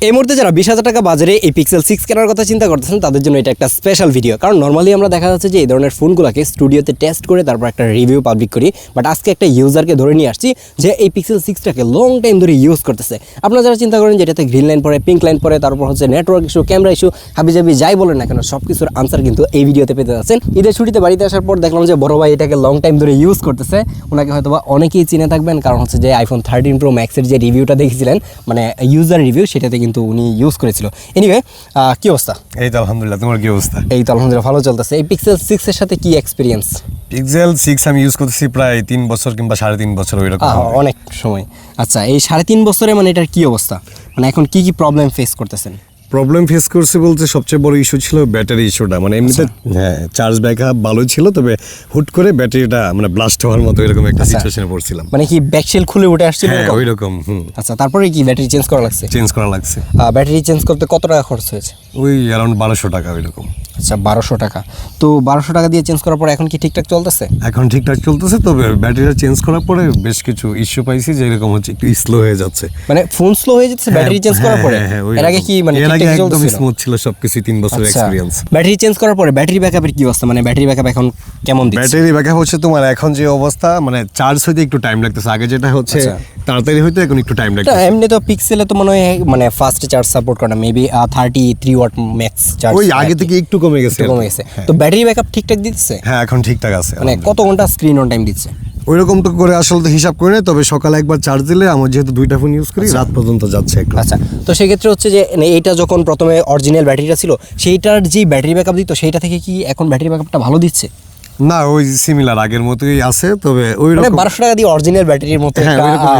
এই মুহূর্তে যারা 20,000 টাকা বাজারে এই পিক্সেল 6 কেনার কথা চিন্তা করতেছেন তাদের জন্য এটা একটা স্পেশাল ভিডিও। কারণ নর্মালি আমরা দেখা যাচ্ছে যে এই ধরনের ফোনগুলোকে স্টুডিওতে টেস্ট করে তারপর একটা রিভিউ পাবলিক করি, বাট আজকে একটা ইউজারকে ধরে নিয়ে আসছি যে এই পিক্সেল 6টাকে লং টাইম ধরে ইউজ করতেছে। আপনারা যারা চিন্তা করেন যে এটাতে গ্রিন লাইন পরে, পিঙ্ক লাইন পরে, তারপর হচ্ছে নেটওয়ার্ক ইস্যু, ক্যামেরা ইস্যু, হাবিজাবি যাই বলেন না কেন সব কিছুর আনসার কিন্তু এই ভিডিওতে পেতে যাচ্ছেন। ঈদের ছুটিতে বাড়িতে আসার পর দেখলাম যে বড় ভাই এটাকে লং টাইম ধরে ইউজ করতেছে। ওনাকে হয়তো বা অনেকেই চিনে থাকবেন, কারণ হচ্ছে যে আইফোন 13 প্রো ম্যাক্সের যে রিভিউটা দেখেছিলেন, মানে ইউজার রিভিউ, সেটাতে কিন্তু উনি ইউজ করেছিল। এনিওয়ে, কি অবস্থা? এই তো আলহামদুলিল্লাহ, তোমার কি অবস্থা? এই তো আলহামদুলিল্লাহ ভালো চলতেছে। এই পিক্সেল 6 এর সাথে কি এক্সপিরিয়েন্স? পিক্সেল 6 আমি ইউজ করতেছি প্রায় 3 বছর কিংবা 3.5 বছর ওইরকম। অনেক সময়। আচ্ছা, এই 3.5 বছরে মানে এটার কি অবস্থা, মানে এখন কি কি প্রবলেম ফেস করতেছেন? প্রবলেম ফেস করছে বলতে সবচেয়ে বড় ইস্যু ছিল ব্যাটারি ইস্যুটা। মানে এমনিতে হ্যাঁ চার্জ ব্যাকআপ ভালোই ছিল, তবে হুট করে ব্যাটারিটা মানে ব্লাস্ট হওয়ার মতো এরকম একটা সিচুয়েশনে পড়ছিলাম। মানে কি ব্যাকশেল খুলে উঠে আসছিল? হ্যাঁ ওইরকম। আচ্ছা, তারপরে কি ব্যাটারি চেঞ্জ করা লাগছে? চেঞ্জ করা লাগছে। ব্যাটারি চেঞ্জ করতে কত টাকা খরচ হয়েছে? ওই অ্যারাউন্ড 1200 টাকা ওইরকম। আচ্ছা, 1200 টাকা। তো 1200 টাকা দিয়ে চেঞ্জ করার পর এখন কি ঠিকঠাক চলতেছে? এখন ঠিকঠাক চলতেছে, তবে ব্যাটারিটা চেঞ্জ করার পরে বেশ কিছু ইস্যু পাইছি, যে এরকম হচ্ছে একটু স্লো হয়ে যাচ্ছে। মানে ফোন স্লো হয়ে যাচ্ছে ব্যাটারি চেঞ্জ করার পরে? এর আগে কি মানে ঠিকঠাক চলতেছিল? স্মুথ ছিল সবকিছু, 3 বছরের এক্সপেরিয়েন্স। ব্যাটারি চেঞ্জ করার পরে ব্যাটারি ব্যাকআপের কি অবস্থা? মানে ব্যাটারি ব্যাকআপ এখন কেমন দিচ্ছে? ব্যাটারি ব্যাকআপ হচ্ছে তোমার এখন যে অবস্থা, মানে চার্জ হইতে একটু টাইম লাগতেছে। আগে যেটা হচ্ছে তাড়াতাড়ি হইতো, এখন একটু টাইম লাগতেছে। এমনি তো পিক্সেলে তো মনে হয় মানে ফাস্ট চার্জ সাপোর্ট করে না, মেবি 33 ওয়াট ম্যাক্স চার্জ। ওই আগে থেকে একটু কমে গেছে। তো ব্যাটারি ব্যাকআপ ঠিকঠাক দিচ্ছে? হ্যাঁ এখন ঠিকঠাক আছে। মানে কত ঘন্টা স্ক্রিন অন টাইম দিচ্ছে? ওইরকম তো করে আসলে তো হিসাব করে না, তবে সকালে একবার চার্জ দিলে, আমার যেহেতু 2টা ফোন ইউজ করি, রাত পর্যন্ত যাচ্ছে একটু। আচ্ছা, তো সেক্ষেত্রে হচ্ছে যে এইটা যখন প্রথমে অরিজিনাল ব্যাটারিটা ছিল সেইটার যে ব্যাটারি ব্যাকআপ দিত সেইটা থেকে কি এখন ব্যাটারি ব্যাকআপটা ভালো দিচ্ছে? না, ওই সিমিলার আগের মতোই আছে, তবে ওই মানে 1200 টাকা দিয়ে অরিজিনাল ব্যাটারির মতো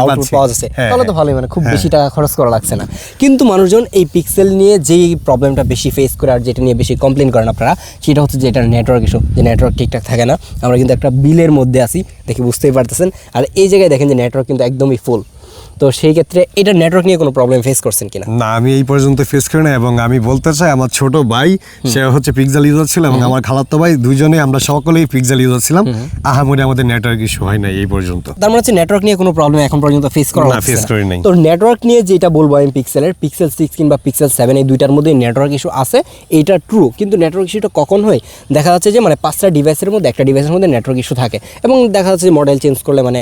আউটপুট পাওয়া যাচ্ছে, তাহলে তো ভালোই, মানে খুব বেশি টাকা খরচ করা লাগছে না। কিন্তু মানুষজন এই পিক্সেল নিয়ে যেই প্রবলেমটা বেশি ফেস করে আর যেটা নিয়ে বেশি কমপ্লেন করেন আপনারা, সেটা হচ্ছে যে এটার নেটওয়ার্ক ইস্যু, যে নেটওয়ার্ক ঠিকঠাক থাকে না। আমরা কিন্তু একটা বিলের মধ্যে আছি, দেখে বুঝতেই পারতেছেন। আর এই জায়গায় দেখেন যে নেটওয়ার্ক কিন্তু একদমই ফুল। তো সেই ক্ষেত্রে এটা নেটওয়ার্ক নিয়ে কোনো প্রবলেম ফেস করছেন কিনা? না, আমি এই পর্যন্ত ফেস করি না। এবং আমি বলতে চাই, আমার ছোট ভাই সে হচ্ছে পিক্সেল ইউজার ছিল, এবং আমার খালাতো ভাই, দুইজনে আমরা সকলেই পিক্সেল ইউজার ছিলাম। আহামরি আমাদের নেটওয়ার্ক ইস্যু হয় না এই পর্যন্ত। তার মানে হচ্ছে নেটওয়ার্ক নিয়ে কোনো প্রবলেম এখন পর্যন্ত ফেস করা না, ফেস করি নাই। তো নেটওয়ার্ক নিয়ে যেটা বলবো আমি, পিক্সেলের পিক্সেল 6 কিংবা পিক্সেল 7 এই দুইটার মধ্যে নেটওয়ার্ক ইস্যু আছে, এইটা ট্রু। কিন্তু নেটওয়ার্ক ইস্যুটা কখন হয়? দেখা যাচ্ছে যে মানে 5টা ডিভাইসের মধ্যে একটা ডিভাইসের মধ্যে নেটওয়ার্ক ইস্যু থাকে, এবং দেখা যাচ্ছে যে মডেল চেঞ্জ করলে, মানে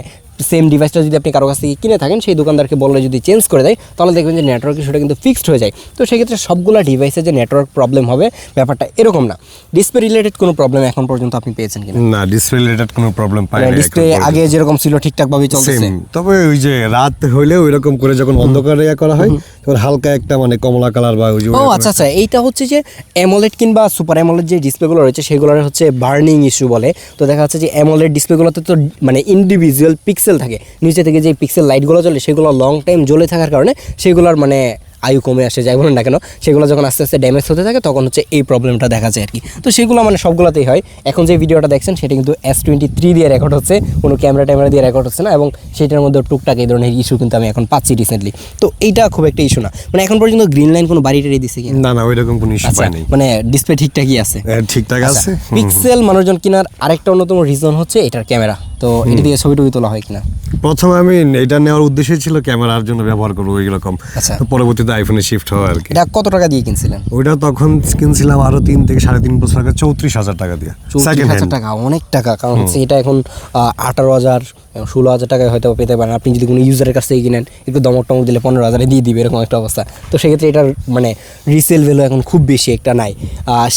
সেম ডিভাইসটা যদি আপনি কারো কাছ থেকে কিনে থাকেন, সেই দোকানদারকে বললে যদি চেঞ্জ করে দেয়, তাহলে দেখবেন যে নেটওয়ার্ক ইস্যুটা কিন্তু ফিক্সড হয়ে যায়। তো সেক্ষেত্রে সবগুলো ডিভাইসে যে নেটওয়ার্ক প্রবলেম হবে ব্যাপারটা এরকম না। ডিসপ্লে রিলেটেড কোনো প্রবলেম এখন পর্যন্ত আপনি পেয়েছেন কিনা? না, ডিসপ্লে রিলেটেড কোনো প্রবলেম পাই না। ডিসপ্লে আগে যেরকম ছিল ঠিকঠাকভাবে চলছে, তবে ওই যে রাত হইলে ওইরকম করে যখন অন্ধকারে করা হয়, তখন হালকা একটা মানে কমলা কালার বা ওই যে আচ্ছা, এইটা হচ্ছে যে অ্যামোলেড কিংবা সুপার অ্যামোলেড যে ডিসপ্লেগুলো রয়েছে সেগুলোর হচ্ছে বার্নিং ইস্যু বলে। তো দেখা যাচ্ছে যে অ্যামোলেড ডিসপ্লেগুলোতে তো মানে ইন্ডিভিজুয়াল পিক্সেল থাকে, নিচে থেকে যে পিক্সেল লাইটগুলো জ্বলে সেগুলো লং টাইম জ্বলে থাকার কারণে সেগুলোর মানে আয়ু কমে আসে, যাই বলেন না কেন, সেগুলো যখন আস্তে আস্তে ড্যামেজ হতে থাকে তখন হচ্ছে এই প্রবলেমটা দেখা যায় আর কি। তো সেগুলো মানে সবগুলোতেই হয়। এখন যে ভিডিওটা দেখছেন সেটা কিন্তু S23 দিয়ে রেকর্ড হচ্ছে, কোনো ক্যামেরা দিয়ে রেকর্ড হচ্ছে না, এবং সেটার মধ্যে টুকটাক এই ধরনের ইস্যু কিন্তু আমি এখন পাচ্ছি রিসেন্টলি। তো এইটা খুব একটা ইস্যু না। মানে এখন পর্যন্ত গ্রিন লাইন কোনো বাড়িটারি দিছে কি? না, ওইরকম কোনো ইস্যু পাই নাই। মানে ডিসপ্লে ঠিকঠাকই আছে? ঠিকঠাক আছে। পিক্সেল মানুষজন কেনার আরেকটা অন্যতম রিজন হচ্ছে এটার ক্যামেরা। তো এটা দিয়ে ছবি টবি তোলা হয় কিনা? প্রথমে আমি এটা নেওয়ার উদ্দেশ্য ছিল ক্যামেরার জন্য ব্যবহার করবো ওইরকম, পরবর্তীতে আইফোনে শিফট হওয়া আর কি। এটা কত টাকা দিয়ে কিনছিলেন? ওইটা তখন কিনছিলাম আরো 3 থেকে 3.5 বছর আগে 34,000 টাকা দিয়ে। 34,000 টাকা অনেক টাকা, কারণ হচ্ছে এটা এখন 18,000 16,000 টাকায় হয়তো পেতে পারেন। আপনি যদি কোনো ইউজারের কাছ থেকে কিনেন, একটু দমক টমক দিলে 15,000-এ দিয়ে দিবে, এরকম একটা অবস্থা। তো সেক্ষেত্রে এটার মানে রিসেল ভ্যালু এখন খুব বেশি একটা নাই।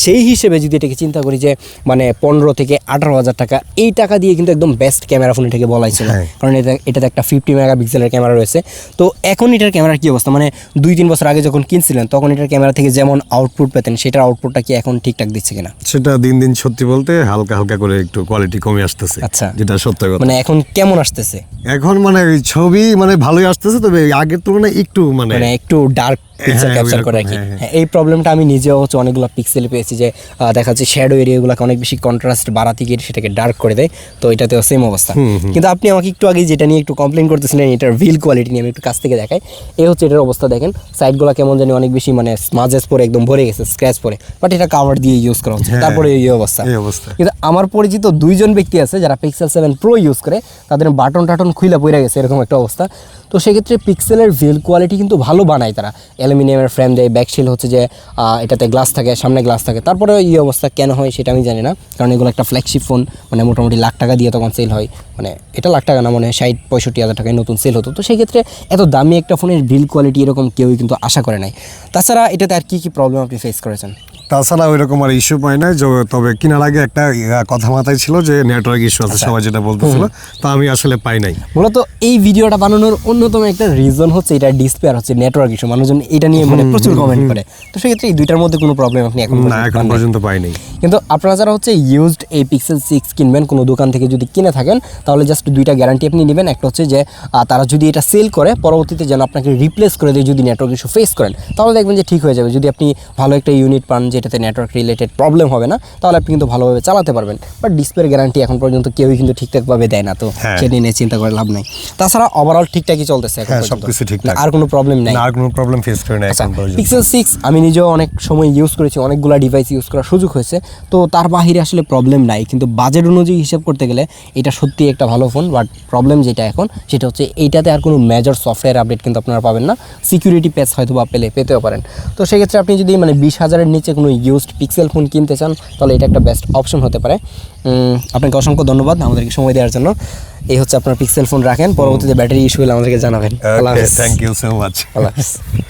সেই হিসেবে যদি এটাকে চিন্তা করি যে মানে 15 থেকে 18,000 টাকা, এই টাকা দিয়ে কিন্তু একদম বেস্ট ক্যামেরা ফোন এটাকে বলাই ছিল, কারণ এটাতে একটা 50 মেগাপিক্সেলের ক্যামেরা রয়েছে। তো এখন এটার ক্যামেরার কী অবস্থা? মানে 2-3 বছর আগে যখন কিনছিলেন তখন এটার ক্যামেরা থেকে যেমন আউটপুট পেতেন, সেটার আউটপুটটা কি এখন ঠিকঠাক দিচ্ছে কিনা? সেটা দিন দিন সত্যি বলতে হালকা হালকা করে একটু কোয়ালিটি কমে আসতেছে। আচ্ছা, যেটা সত্য কথা। মানে এখন কেমন আসতেছে? এখন মানে ছবি মানে ভালোই আসতেছে, তবে আগের তুলনায় একটু মানে একটু ডার্ক পিক্সেল ক্যাপচার করে আর কি। এই প্রবলেমটা আমি নিজেও হচ্ছে অনেকগুলো পিক্সেলে পেয়েছি, যে দেখা যাচ্ছে শ্যাডো এরিয়াগুলোকে অনেক বেশি কন্ট্রাস্ট বাড়াতে গিয়ে সেটাকে ডার্ক করে দেয়। তো এটাতেও সেম অবস্থা। কিন্তু আপনি আমাকে একটু আগে যেটা নিয়ে একটু কমপ্লেন করতেছিলেন, এটার ভিল কোয়ালিটি নিয়ে, আমি একটু কাছ থেকে দেখাই। এই হচ্ছে এটার অবস্থা, দেখেন সাইডগুলো কেমন জানি অনেক বেশি মানে স্মাজেস পরে একদম ভরে গেছে, স্ক্র্যাচ পরে, বাট এটা কাভার দিয়ে ইউজ করা হচ্ছে, তারপরে এই অবস্থা। কিন্তু আমার পরিচিত 2জন ব্যক্তি আছে যারা পিক্সেল 7 প্রো ইউজ করে, তাদের বাটন টাটন খুইলা পড়ে গেছে, এরকম একটা অবস্থা। তো সেক্ষেত্রে পিক্সেলের ভিল কোয়ালিটি কিন্তু ভালো বানায় তারা। অ্যালুমিনিয়ামের ফ্রেম দেয়, ব্যাকশিল হচ্ছে যে এটাতে গ্লাস থাকে, সামনে গ্লাস থাকে, তারপরে এই অবস্থা কেন হয় সেটা আমি জানি না, কারণ এগুলো একটা ফ্ল্যাগশিপ ফোন, মানে মোটামুটি লাখ টাকা দিয়ে তখন সেল হয়, মানে এটা লাখ টাকা না, মানে 60-65 হাজার টাকায় নতুন সেল হতো। তো সেই ক্ষেত্রে এত দামি একটা ফোনের বিল্ড কোয়ালিটি এরকম কেউই কিন্তু আশা করে নাই। তাছাড়া এটাতে আর কী প্রবলেম আপনি ফেস করেছেন? তাছাড়া ওই রকম আর ইস্যু পাই নাই, তবে কেনার আগে একটা কথা মাথায় ছিল যে নেটওয়ার্ক ইস্যু আছে, সবাই যেটা বলতেছিল, তো আমি আসলে পাই নাই। মূলত এই ভিডিওটা বানানোর অন্যতম একটা রিজন হচ্ছে এটা ডিসপ্লে আর হচ্ছে নেটওয়ার্ক ইস্যু, মানুষজন এটা নিয়ে মানে প্রচুর কমেন্ট করে। তো সেক্ষেত্রে এই দুইটার মধ্যে কোনো প্রবলেম আপনি এখন পর্যন্ত পাই নাই। কিন্তু আপনারা যারা হচ্ছে ইউজড এই পিক্সেল 6 কিনবেন কোনো দোকান থেকে যদি কিনে থাকেন, তাহলে জাস্ট দুইটা গ্যারান্টি আপনি নেবেন। একটা হচ্ছে যে তারা যদি এটা সেল করে পরবর্তীতে যেন আপনাকে রিপ্লেস করে দেয় যদি নেটওয়ার্ক ইস্যু ফেস করেন, তাহলে দেখবেন যে ঠিক হয়ে যাবে। যদি আপনি ভালো একটা ইউনিট পান যেটাতে নেটওয়ার্ক রিলেটেড প্রবলেম হবে না, তাহলে আপনি কিন্তু ভালোভাবে চালাতে পারবেন। বাট ডিসপ্লের গ্যারান্টি এখন পর্যন্ত কেউই কিন্তু ঠিকঠাকভাবে দেয় না, তো সেটা নিয়ে চিন্তা করে লাভ নাই। তাছাড়া ওভারঅল ঠিকঠাকই চলতেছে এখন পর্যন্ত, সবকিছু ঠিকঠাক, আর কোনো প্রবলেম নাই, আর কোনো প্রবলেম ফেস করে না এখন পর্যন্ত। পিক্সেল 6 আমি নিজেও অনেক সময় ইউজ করেছি, অনেকগুলো ডিভাইস ইউজ করার সুযোগ হয়েছে, তো তার বাহিরে আসলে প্রবলেম নাই। কিন্তু বাজেট অনুযায়ী হিসাব করতে গেলে এটা সত্যি একটা ভালো ফোন, বাট প্রবলেম যেটা এখন সেটা হচ্ছে এইটাতে আর কোনো মেজর সফটওয়্যার আপডেট কিন্তু আপনারা পাবেন না। সিকিউরিটি প্যাচ হয়তো বা পেতেও পারেন। তো সেক্ষেত্রে আপনি যদি মানে 20,000-এর নিচে কোনো ইউজড পিক্সেল ফোন কিনতে চান, তাহলে এটা একটা বেস্ট অপশন হতে পারে। আপনাকে অসংখ্য ধন্যবাদ আমাদেরকে সময় দেওয়ার জন্য। এই হচ্ছে আপনার পিক্সেল ফোন রাখেন, পরবর্তীতে ব্যাটারি ইস্যু হলে আমাদেরকে জানাবেন। Thank you so much. Allah হাফেজ।